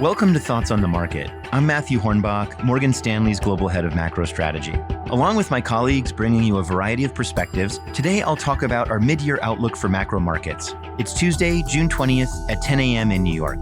Welcome to Thoughts on the Market. I'm Matthew Hornbach, Morgan Stanley's Global Head of Macro Strategy. Along with my colleagues bringing you a variety of perspectives, today I'll talk about our mid-year outlook for macro markets. It's Tuesday, June 20th at 10 a.m. in New York.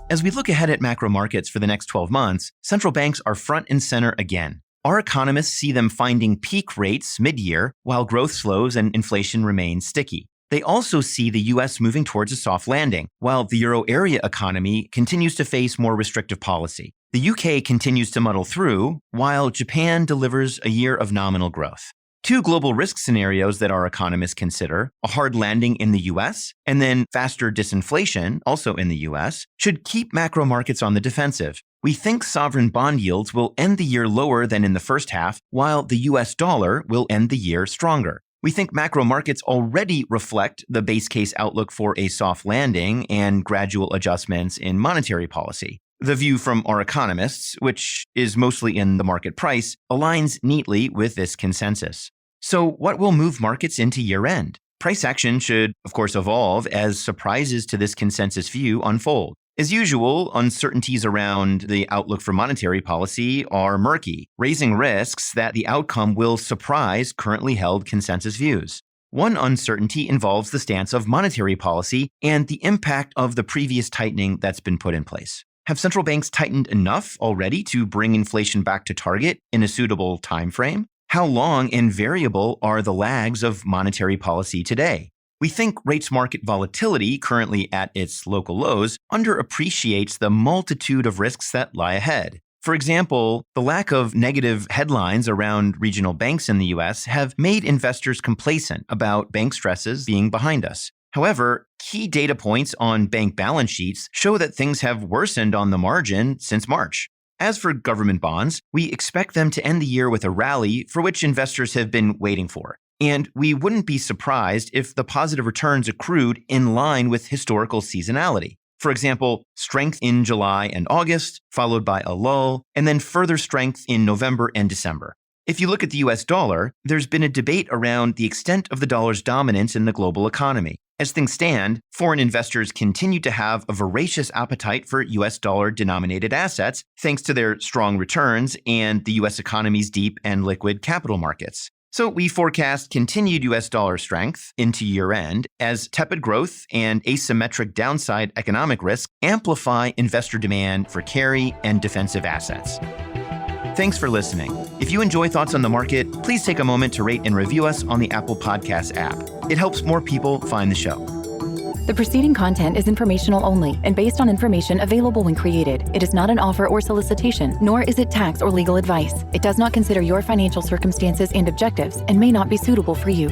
As we look ahead at macro markets for the next 12 months, central banks are front and center again. Our economists see them finding peak rates mid-year while growth slows and inflation remains sticky. They also see the U.S. moving towards a soft landing, while the euro area economy continues to face more restrictive policy. The UK continues to muddle through, while Japan delivers a year of nominal growth. Two global risk scenarios that our economists consider, a hard landing in the U.S. and then faster disinflation, also in the U.S., should keep macro markets on the defensive. We think sovereign bond yields will end the year lower than in the first half, while the U.S. dollar will end the year stronger. We think macro markets already reflect the base case outlook for a soft landing and gradual adjustments in monetary policy. The view from our economists, which is mostly in the market price, aligns neatly with this consensus. So what will move markets into year-end? Price action should, of course, evolve as surprises to this consensus view unfold. As usual, uncertainties around the outlook for monetary policy are murky, raising risks that the outcome will surprise currently held consensus views. One uncertainty involves the stance of monetary policy and the impact of the previous tightening that's been put in place. Have central banks tightened enough already to bring inflation back to target in a suitable time frame? How long and variable are the lags of monetary policy today? We think rates market volatility, currently at its local lows, underappreciates the multitude of risks that lie ahead. For example, the lack of negative headlines around regional banks in the U.S. have made investors complacent about bank stresses being behind us. However, key data points on bank balance sheets show that things have worsened on the margin since March. As for government bonds, we expect them to end the year with a rally for which investors have been waiting for. And we wouldn't be surprised if the positive returns accrued in line with historical seasonality. For example, strength in July and August, followed by a lull, and then further strength in November and December. If you look at the US dollar, there's been a debate around the extent of the dollar's dominance in the global economy. As things stand, foreign investors continue to have a voracious appetite for US dollar-denominated assets thanks to their strong returns and the US economy's deep and liquid capital markets. So we forecast continued US dollar strength into year-end as tepid growth and asymmetric downside economic risk amplify investor demand for carry and defensive assets. Thanks for listening. If you enjoy Thoughts on the Market, please take a moment to rate and review us on the Apple Podcasts app. It helps more people find the show. The preceding content is informational only and based on information available when created. It is not an offer or solicitation, nor is it tax or legal advice. It does not consider your financial circumstances and objectives and may not be suitable for you.